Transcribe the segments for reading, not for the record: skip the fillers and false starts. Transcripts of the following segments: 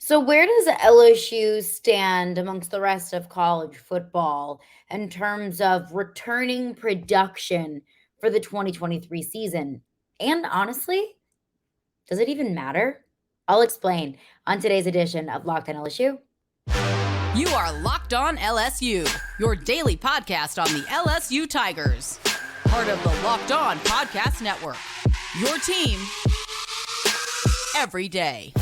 So, where does LSU stand amongst the rest of college football in terms of returning production for the 2023 season? And honestly, does it even matter? I'll explain on today's edition of Locked on LSU. You are Locked On LSU, your daily podcast on the LSU Tigers. Part of the Locked On Podcast Network. Your team every day.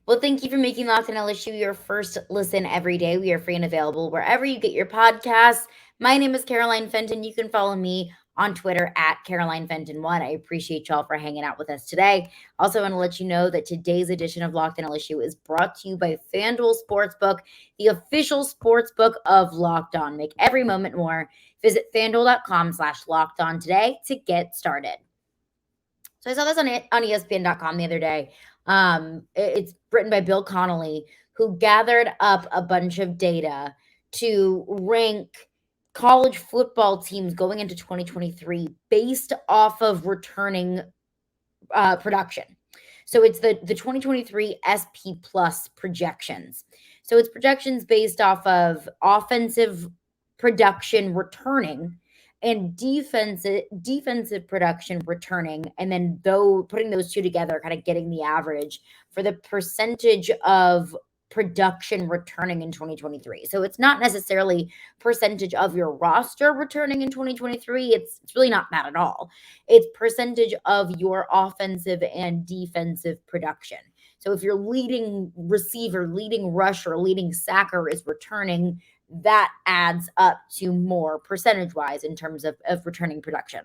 Well, thank you for making Locked on LSU your first listen every day. We are free and available wherever you get your podcasts. My name is Caroline Fenton. You can follow me on Twitter at Caroline Fenton1. I appreciate y'all for hanging out with us today. Also, want to let you know that today's edition of Locked on LSU is brought to you by FanDuel Sportsbook, the official sportsbook of Locked On. Make every moment more. Visit FanDuel.com/Locked On today to get started. So I saw this on ESPN.com the other day. It's written by Bill Connelly, who gathered up a bunch of data to rank college football teams going into 2023 based off of returning production. So it's the 2023 SP Plus projections. So it's projections based off of offensive production returning and defensive production returning, and then putting those two together, kind of getting the average for the percentage of production returning in 2023. So it's not necessarily percentage of your roster returning in 2023. It's really not that at all. It's percentage of your offensive and defensive production. So if your leading receiver, leading rusher, leading sacker is returning, that adds up to more percentage-wise in terms of returning production.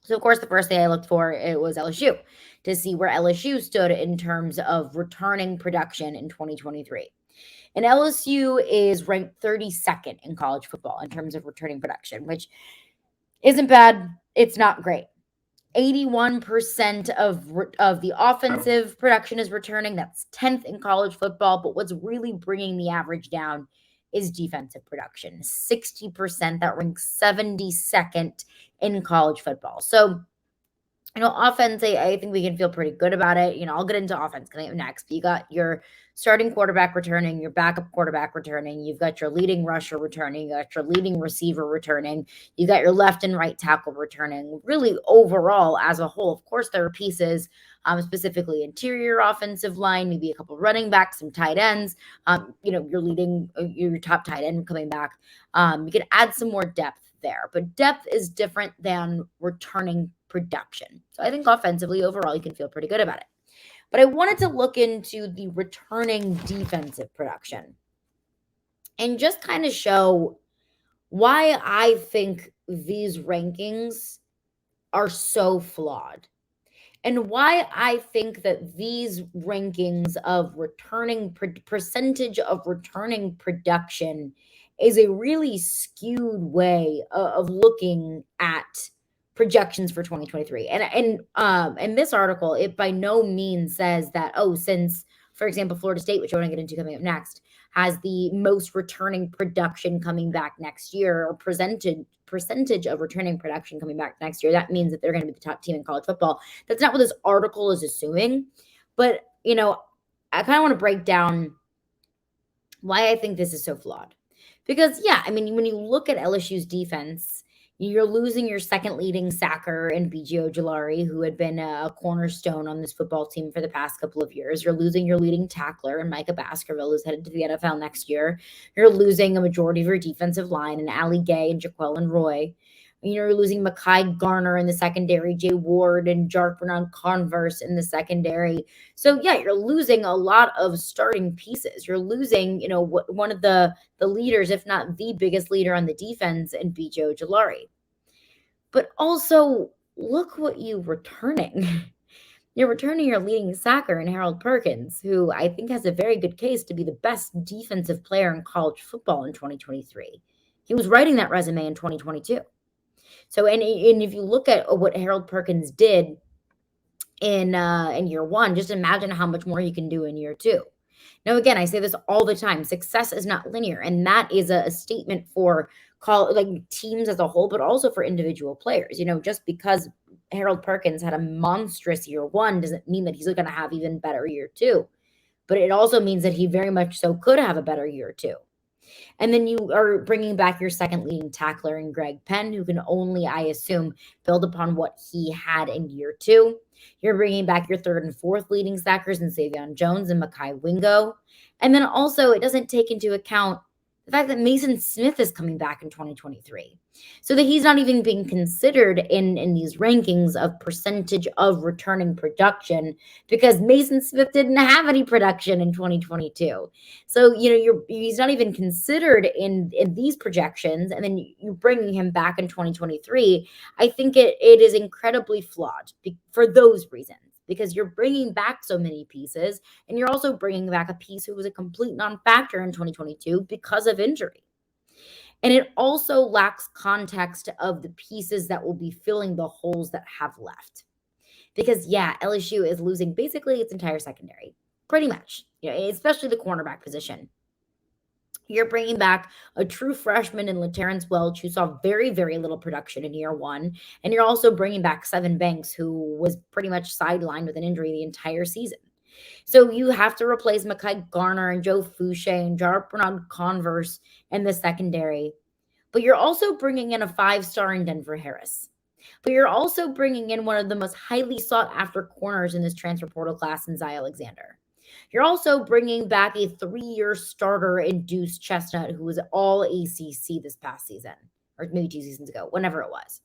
So, of course, the first thing I looked for, it was LSU, to see where LSU stood in terms of returning production in 2023. And LSU is ranked 32nd in college football in terms of returning production, which isn't bad. It's not great. 81% of the offensive production is returning. That's 10th in college football. But what's really bringing the average down is defensive production. 60%, that ranks 72nd in college football. So, offense, I think we can feel pretty good about it. I'll get into offense coming up next. But you got your starting quarterback returning, your backup quarterback returning. You've got your leading rusher returning. You got your leading receiver returning. You got your left and right tackle returning. Really, overall, as a whole, of course, there are pieces, specifically interior offensive line, maybe a couple running backs, some tight ends. Your top tight end coming back. You can add some more depth there, but depth is different than returning production. So I think offensively, overall, you can feel pretty good about it. But I wanted to look into the returning defensive production and just kind of show why I think these rankings are so flawed and why I think that these rankings of percentage of returning production is a really skewed way of looking at projections for 2023. And this article, it by no means says that, since, for example, Florida State, which I want to get into coming up next, has the most returning production coming back next year, or percentage of returning production coming back next year, that means that they're going to be the top team in college football. That's not what this article is assuming. But, I kind of want to break down why I think this is so flawed. Because, when you look at LSU's defense, you're losing your second leading sacker in B.J. Ojulari, who had been a cornerstone on this football team for the past couple of years. You're losing your leading tackler in Micah Baskerville, who's headed to the NFL next year. You're losing a majority of your defensive line in Ali Gay and Jaquelin Roy. You're losing Mekhi Garner in the secondary, Jay Ward and Jark Bernard Converse in the secondary. So, you're losing a lot of starting pieces. You're losing, one of the leaders, if not the biggest leader on the defense, in B.J. Ojulari. But also, look what you're returning. You're returning your leading sacker in Harold Perkins, who I think has a very good case to be the best defensive player in college football in 2023. He was writing that resume in 2022. So, and if you look at what Harold Perkins did in year one, just imagine how much more he can do in year two. Now, again, I say this all the time. Success is not linear, and that is a statement for teams as a whole, but also for individual players. Just because Harold Perkins had a monstrous year one doesn't mean that he's going to have even better year two. But it also means that he very much so could have a better year two. And then you are bringing back your second leading tackler in Greg Penn, who can only, I assume, build upon what he had in year two. You're bringing back your third and fourth leading sackers in Savion Jones and Mekhi Wingo. And then also, it doesn't take into account the fact that Mason Smith is coming back in 2023. So that he's not even being considered in these rankings of percentage of returning production because Mason Smith didn't have any production in 2022. So, he's not even considered in these projections. And then you're bringing him back in 2023. I think it is incredibly flawed for those reasons. Because you're bringing back so many pieces, and you're also bringing back a piece who was a complete non-factor in 2022 because of injury. And it also lacks context of the pieces that will be filling the holes that have left. Because, LSU is losing basically its entire secondary, pretty much, especially the cornerback position. You're bringing back a true freshman in LaTerrence Welch, who saw very, very little production in year one. And you're also bringing back Sevyn Banks, who was pretty much sidelined with an injury the entire season. So you have to replace Mekhi Garner and Joe Fouché and Jar Bernard Converse in the secondary. But you're also bringing in a 5-star in Denver Harris. But you're also bringing in one of the most highly sought-after corners in this transfer portal class in Zy Alexander. You're also bringing back a 3-year starter in Deuce Chestnut, who was all ACC this past season, or maybe 2 seasons ago, whenever it was.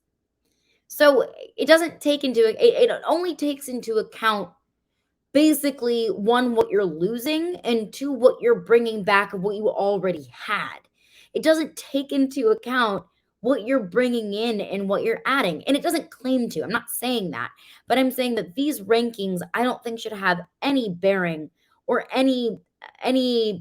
So it doesn't take it only takes into account basically, one, what you're losing, and two, what you're bringing back of what you already had. It doesn't take into account what you're bringing in and what you're adding. And it doesn't claim to. I'm not saying that. But I'm saying that these rankings, I don't think should have any bearing or any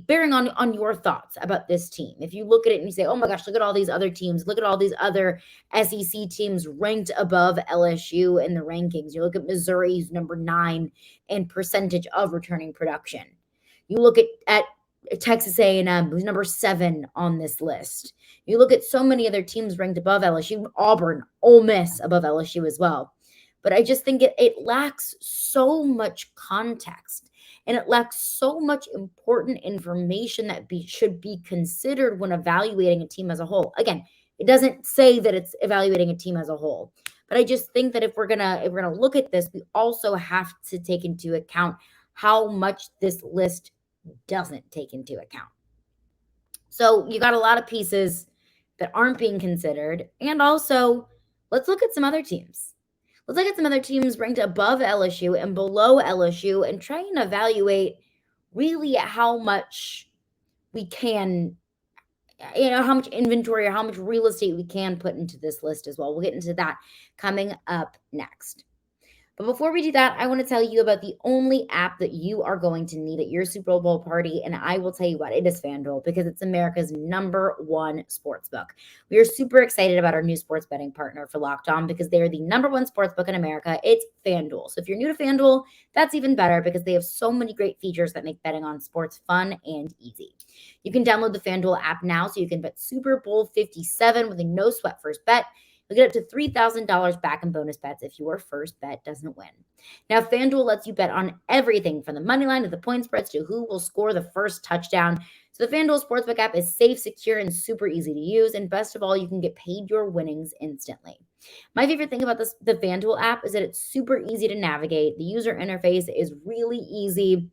bearing on your thoughts about this team. If you look at it and you say, oh my gosh, look at all these other teams. Look at all these other SEC teams ranked above LSU in the rankings. You look at Missouri, who's number 9 in percentage of returning production. You look at Texas A&M, who's number 7 on this list. You look at so many other teams ranked above LSU, Auburn, Ole Miss above LSU as well. But I just think it lacks so much context, and it lacks so much important information that should be considered when evaluating a team as a whole. Again, it doesn't say that it's evaluating a team as a whole, but I just think that if we're gonna look at this, we also have to take into account how much this list doesn't take into account. So you got a lot of pieces that aren't being considered. And also, let's look at some other teams. Let's look at some other teams ranked above LSU and below LSU and try and evaluate really how much we can, how much inventory or how much real estate we can put into this list as well. We'll get into that coming up next. But before we do that, I want to tell you about the only app that you are going to need at your Super Bowl party. And I will tell you what, it is FanDuel, because it's America's #1 sportsbook. We are super excited about our new sports betting partner for Locked On, because they are the #1 sportsbook in America. It's FanDuel. So if you're new to FanDuel, that's even better, because they have so many great features that make betting on sports fun and easy. You can download the FanDuel app now so you can bet Super Bowl 57 with a no sweat first bet. You'll get up to $3,000 back in bonus bets if your first bet doesn't win. Now, FanDuel lets you bet on everything from the money line to the point spreads to who will score the first touchdown. So the FanDuel Sportsbook app is safe, secure, and super easy to use. And best of all, you can get paid your winnings instantly. My favorite thing about the FanDuel app is that it's super easy to navigate. The user interface is really easy.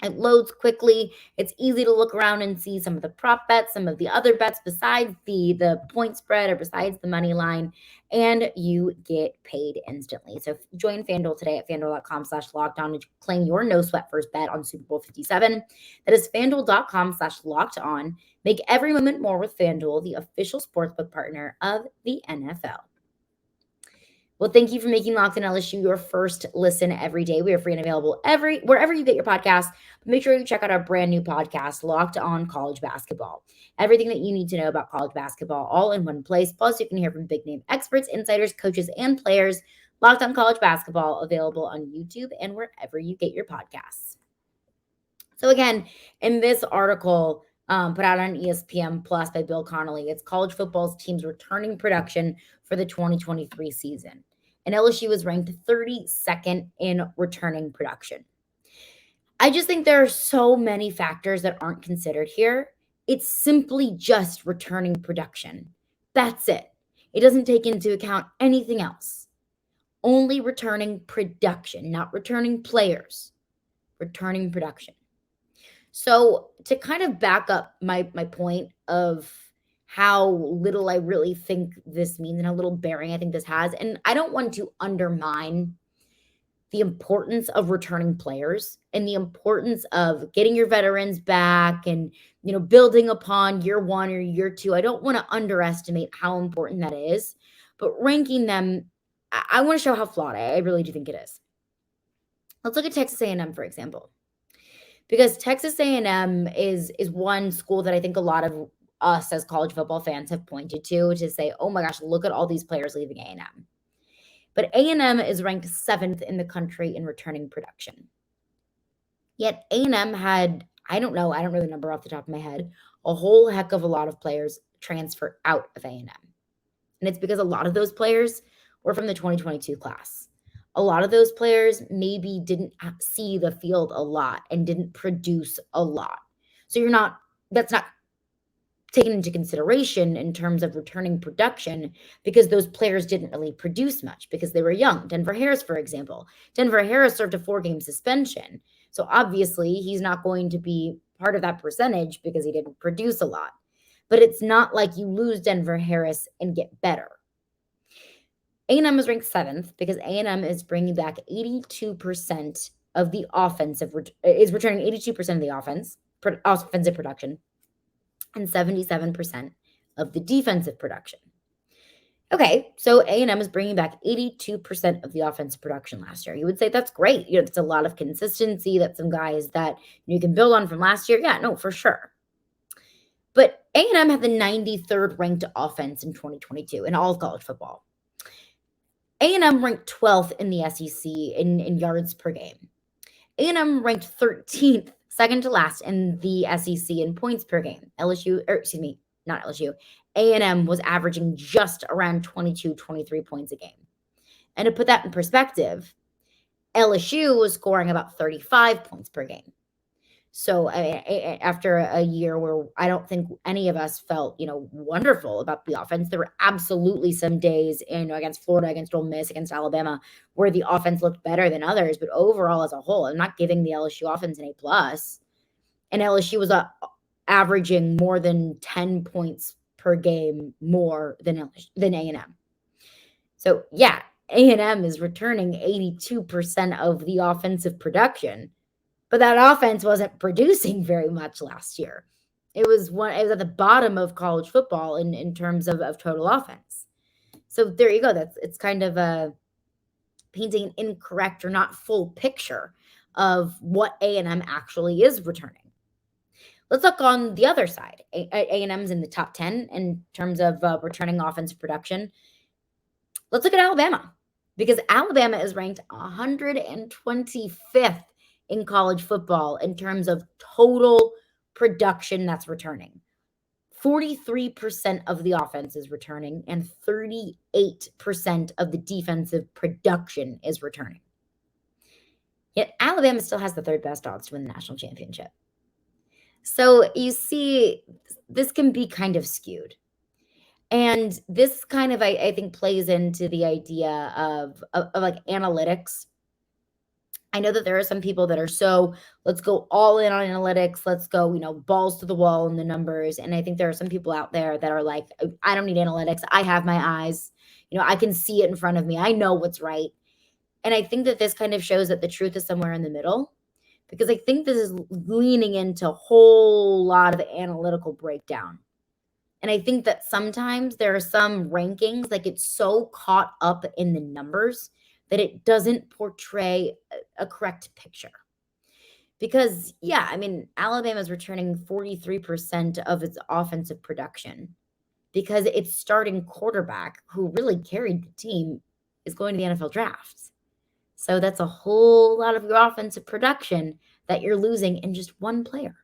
It loads quickly. It's easy to look around and see some of the prop bets, some of the other bets besides the point spread or besides the money line, and you get paid instantly. So join FanDuel today at FanDuel.com/lockedon to claim your no sweat first bet on Super Bowl 57. That is FanDuel.com/lockedon. Make every moment more with FanDuel, the official sportsbook partner of the NFL. Well, thank you for making Locked On LSU your first listen every day. We are free and available wherever you get your podcasts. But make sure you check out our brand new podcast, Locked On College Basketball. Everything that you need to know about college basketball all in one place. Plus, you can hear from big name experts, insiders, coaches, and players. Locked On College Basketball, available on YouTube and wherever you get your podcasts. So again, in this article put out on ESPN Plus by Bill Connelly, it's college football's teams returning production for the 2023 season. And LSU was ranked 32nd in returning production. I just think there are so many factors that aren't considered here. It's simply just returning production. That's it. It doesn't take into account anything else. Only returning production, not returning players, returning production. So to kind of back up my point of how little I really think this means and how little bearing I think this has, and I don't want to undermine the importance of returning players and the importance of getting your veterans back and, building upon year one or year two. I don't want to underestimate how important that is, but ranking them, I want to show how flawed I really do think it is. Let's look at Texas A&M, for example, because Texas A&M is one school that I think a lot of us as college football fans have pointed to say, oh my gosh, look at all these players leaving A&M. But A&M is ranked 7th in the country in returning production. Yet A&M had, I don't know the number off the top of my head, a whole heck of a lot of players transfer out of A&M. And it's because a lot of those players were from the 2022 class. A lot of those players maybe didn't see the field a lot and didn't produce a lot. So that's not taken into consideration in terms of returning production because those players didn't really produce much because they were young. Denver Harris, for example. Denver Harris served a 4-game suspension. So obviously he's not going to be part of that percentage because he didn't produce a lot. But it's not like you lose Denver Harris and get better. A&M is ranked 7th because A&M is bringing back 82% of the offensive, is returning 82% of the offensive production, and 77% of the defensive production. Okay, so A&M is bringing back 82% of the offensive production last year. You would say that's great. It's a lot of consistency. That's some guys that you can build on from last year. Yeah, no, for sure. But A&M had the 93rd ranked offense in 2022 in all of college football. A&M ranked 12th in the SEC in yards per game. A&M ranked 13th, second to last in the SEC in points per game. A&M was averaging just around 22, 23 points a game. And to put that in perspective, LSU was scoring about 35 points per game. So after a year where I don't think any of us felt, wonderful about the offense, there were absolutely some days against Florida, against Ole Miss, against Alabama, where the offense looked better than others. But overall, as a whole, I'm not giving the LSU offense an A+. And LSU was averaging more than 10 points per game more than A&M. So yeah, A&M is returning 82% of the offensive production. But that offense wasn't producing very much last year. It was at the bottom of college football in terms of total offense. So there you go. It's kind of painting an incorrect or not full picture of what A&M actually is returning. Let's look on the other side. A&M's in the top 10 in terms of returning offensive production. Let's look at Alabama, because Alabama is ranked 125th in college football in terms of total production that's returning. 43% of the offense is returning and 38% of the defensive production is returning. Yet Alabama still has the 3rd best odds to win the national championship. So you see, this can be kind of skewed. And this kind of, I think, plays into the idea of like analytics. I know that there are some people that are let's go all in on analytics. Let's go, balls to the wall in the numbers. And I think there are some people out there that are like, I don't need analytics. I have my eyes. I can see it in front of me. I know what's right. And I think that this kind of shows that the truth is somewhere in the middle, because I think this is leaning into a whole lot of analytical breakdown. And I think that sometimes there are some rankings that get so caught up in the numbers that it doesn't portray a correct picture. Because, Alabama is returning 43% of its offensive production because its starting quarterback, who really carried the team, is going to the NFL draft. So that's a whole lot of your offensive production that you're losing in just one player.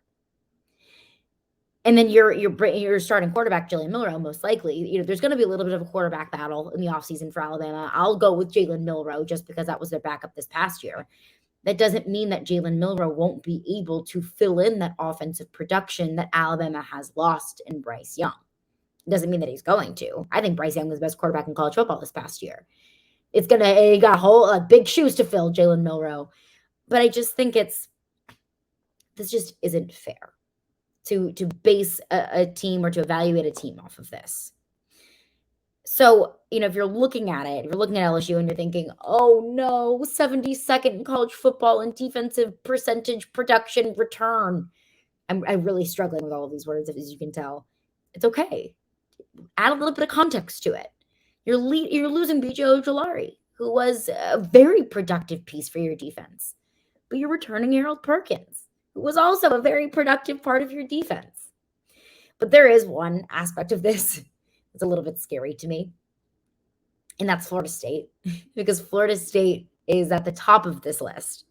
And then you're starting quarterback, Jalen Milroe, most likely. There's going to be a little bit of a quarterback battle in the offseason for Alabama. I'll go with Jalen Milroe just because that was their backup this past year. That doesn't mean that Jalen Milroe won't be able to fill in that offensive production that Alabama has lost in Bryce Young. It doesn't mean that he's going to. I think Bryce Young was the best quarterback in college football this past year. He got a whole big shoes to fill, Jalen Milroe. But I just think this just isn't fair to base a team or to evaluate a team off of this. So, if you're looking at it, if you're looking at LSU and you're thinking, oh no, 72nd in college football and defensive percentage production return. I'm really struggling with all of these words, as you can tell. It's okay. Add a little bit of context to it. You're losing B.J. Ojolari, who was a very productive piece for your defense. But you're returning Harold Perkins, who was also a very productive part of your defense. But there is one aspect of this that's a little bit scary to me, and that's Florida State, because Florida State is at the top of this list.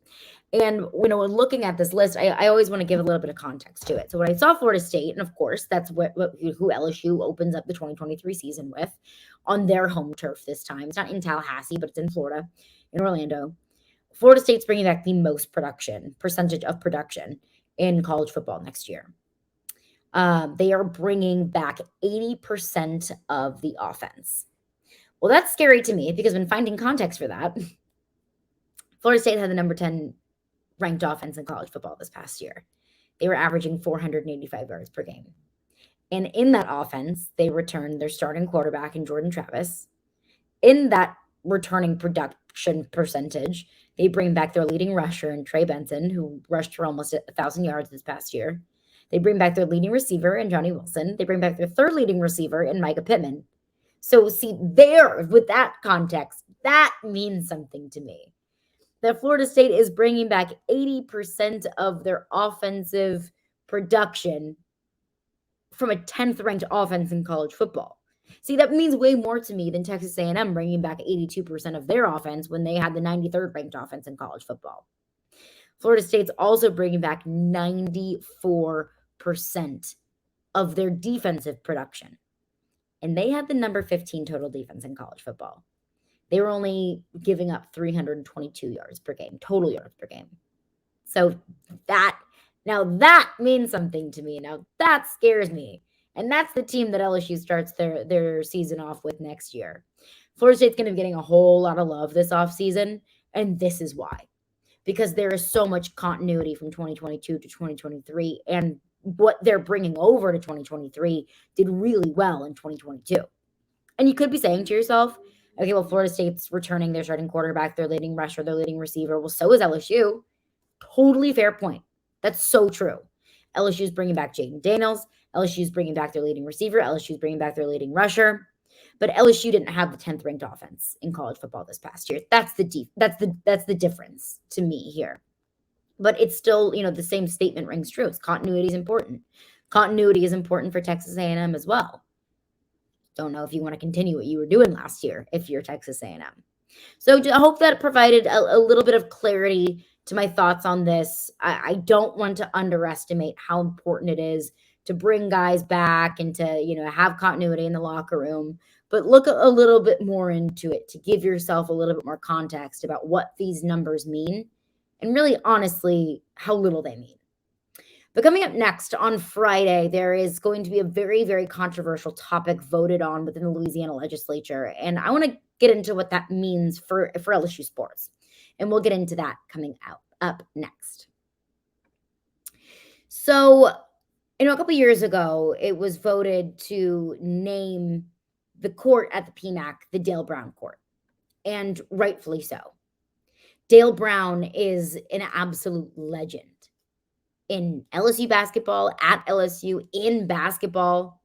And when looking at this list, I always want to give a little bit of context to it. So when I saw Florida State, and of course, that's who LSU opens up the 2023 season with on their home turf this time. It's not in Tallahassee, but it's in Florida, in Orlando. Florida State's bringing back the most percentage of production in college football next year. They are bringing back 80% of the offense. Well, that's scary to me because when finding context for that, Florida State had the number 10 ranked offense in college football this past year. They were averaging 485 yards per game. And in that offense, they returned their starting quarterback in Jordan Travis. In that returning production percentage, they bring back their leading rusher in Trey Benson, who rushed for almost 1,000 yards this past year. They bring back their leading receiver in Johnny Wilson. They bring back their third leading receiver in Micah Pittman. So see, with that context, that means something to me. That Florida State is bringing back 80% of their offensive production from a 10th ranked offense in college football. See, that means way more to me than Texas A&M bringing back 82% of their offense when they had the 93rd ranked offense in college football. Florida State's also bringing back 94% of their defensive production. And they had the number 15 total defense in college football. They were only giving up 322 yards per game, total yards per game. So that means something to me. Now that scares me. And that's the team that LSU starts their season off with next year. Florida State's going to be getting a whole lot of love this offseason, and this is why. Because there is so much continuity from 2022 to 2023, and what they're bringing over to 2023 did really well in 2022. And you could be saying to yourself, okay, well, Florida State's returning their starting quarterback, their leading rusher, their leading receiver. Well, so is LSU. Totally fair point. That's so true. LSU's bringing back Jayden Daniels. LSU's bringing back their leading receiver. LSU's bringing back their leading rusher. But LSU didn't have the 10th ranked offense in college football this past year. That's the difference to me here. But it's still, the same statement rings true. It's continuity is important. Continuity is important for Texas A&M as well. Don't know if you want to continue what you were doing last year if you're Texas A&M. So I hope that provided a little bit of clarity to my thoughts on this. I don't want to underestimate how important it is to bring guys back and to, have continuity in the locker room, but look a little bit more into it to give yourself a little bit more context about what these numbers mean and really honestly how little they mean. But coming up next on Friday, there is going to be a very, very controversial topic voted on within the Louisiana legislature. And I want to get into what that means for LSU sports. And we'll get into that coming up next. So, a couple years ago, it was voted to name the court at the PMAC the Dale Brown Court. And rightfully so. Dale Brown is an absolute legend in LSU basketball, at LSU, in basketball.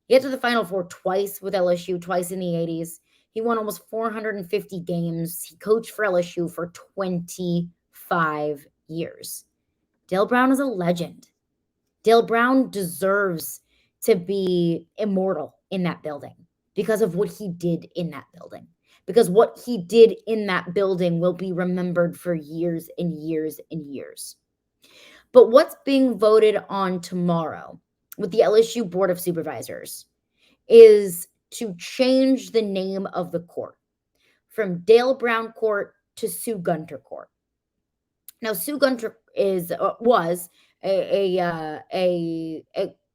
He got to the Final Four twice with LSU, twice in the 80s. He won almost 450 games. He coached for LSU for 25 years. Dale Brown is a legend. Dale Brown deserves to be immortal in that building because of what he did in that building. Because what he did in that building will be remembered for years and years and years. But what's being voted on tomorrow with the LSU Board of Supervisors is to change the name of the court from Dale Brown Court to Sue Gunter Court. Now, Sue Gunter was a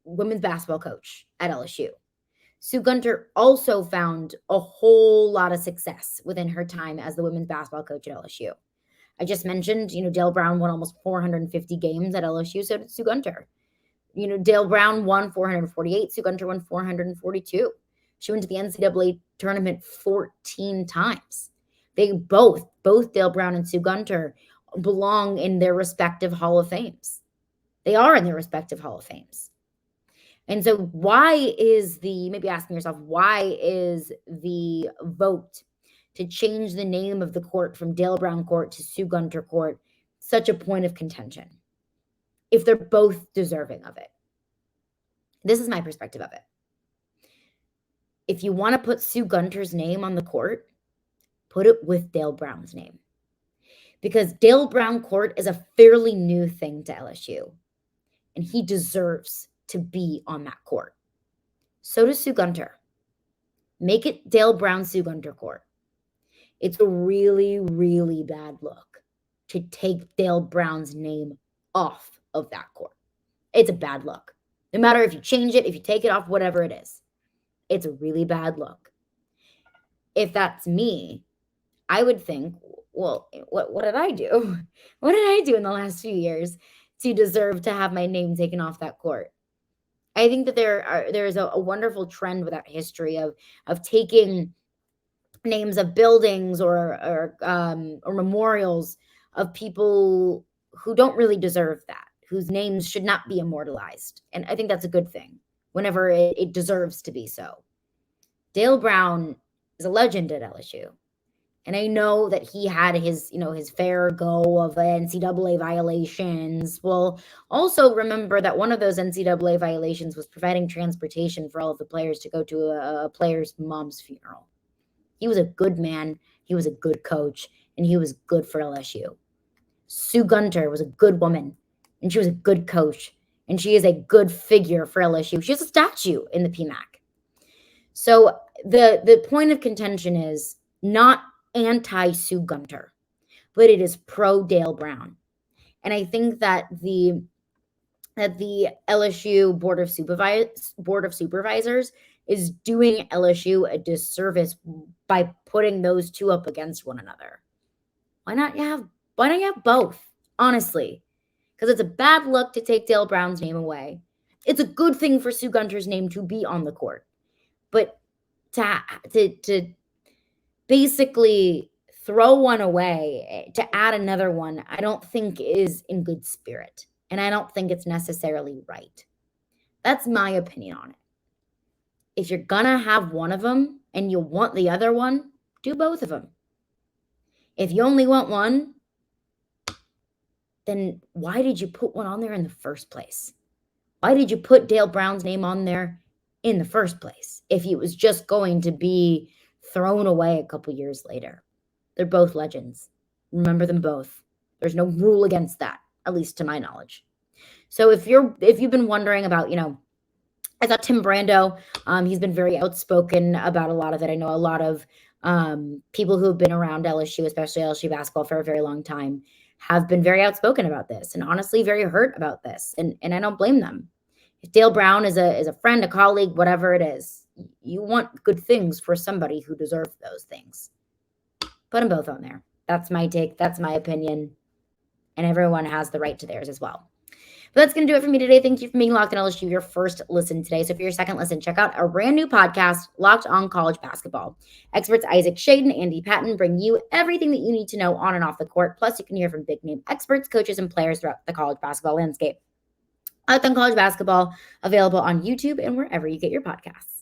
women's basketball coach at LSU. Sue Gunter also found a whole lot of success within her time as the women's basketball coach at LSU. I just mentioned, Dale Brown won almost 450 games at LSU, so did Sue Gunter. Dale Brown won 448, Sue Gunter won 442. She went to the NCAA tournament 14 times. They both Dale Brown and Sue Gunter, belong in their respective Hall of Fames. They are in their respective Hall of Fames. And so maybe asking yourself, why is the vote to change the name of the court from Dale Brown Court to Sue Gunter Court such a point of contention if they're both deserving of it? This is my perspective of it. If you want to put Sue Gunter's name on the court, put it with Dale Brown's name. Because Dale Brown Court is a fairly new thing to LSU, and he deserves to be on that court. So does Sue Gunter. Make it Dale Brown Sue Gunter Court. It's a really, really bad look to take Dale Brown's name off of that court. It's a bad look. No matter if you change it, if you take it off, whatever it is. It's a really bad look. If that's me, I would think, well, what did I do? What did I do in the last few years to deserve to have my name taken off that court? I think that there is a wonderful trend with that history of taking names of buildings or memorials of people who don't really deserve that, whose names should not be immortalized. And I think that's a good thing whenever it deserves to be so. Dale Brown is a legend at LSU. And I know that he had his fair go of NCAA violations. Well, also remember that one of those NCAA violations was providing transportation for all of the players to go to a player's mom's funeral. He was a good man. He was a good coach, and he was good for LSU. Sue Gunter was a good woman, and she was a good coach, and she is a good figure for LSU. She has a statue in the PMAC. So the point of contention is not anti-Sue Gunter, but it is pro-Dale Brown. And I think that the LSU Board of Supervisors is doing LSU a disservice by putting those two up against one another. Why not you have both? Honestly, because it's a bad look to take Dale Brown's name away. It's a good thing for Sue Gunter's name to be on the court, but to basically throw one away to add another one, I don't think is in good spirit. And I don't think it's necessarily right. That's my opinion on it. If you're going to have one of them and you want the other one, do both of them. If you only want one, then why did you put one on there in the first place? Why did you put Dale Brown's name on there in the first place if it was just going to be thrown away a couple years later? They're both legends. Remember them both. There's no rule against that, at least to my knowledge. So if you've been wondering about, I thought Tim Brando, he's been very outspoken about a lot of it. I know a lot of people who have been around LSU, especially LSU basketball for a very long time, have been very outspoken about this and honestly very hurt about this. And I don't blame them. If Dale Brown is a friend, a colleague, whatever it is, you want good things for somebody who deserves those things. Put them both on there. That's my take. That's my opinion. And everyone has the right to theirs as well. But that's going to do it for me today. Thank you for being Locked on LSU, your first listen today. So for your second listen, check out our brand new podcast, Locked on College Basketball. Experts Isaac Shade and Andy Patton bring you everything that you need to know on and off the court. Plus, you can hear from big-name experts, coaches, and players throughout the college basketball landscape. Locked on College Basketball, available on YouTube and wherever you get your podcasts.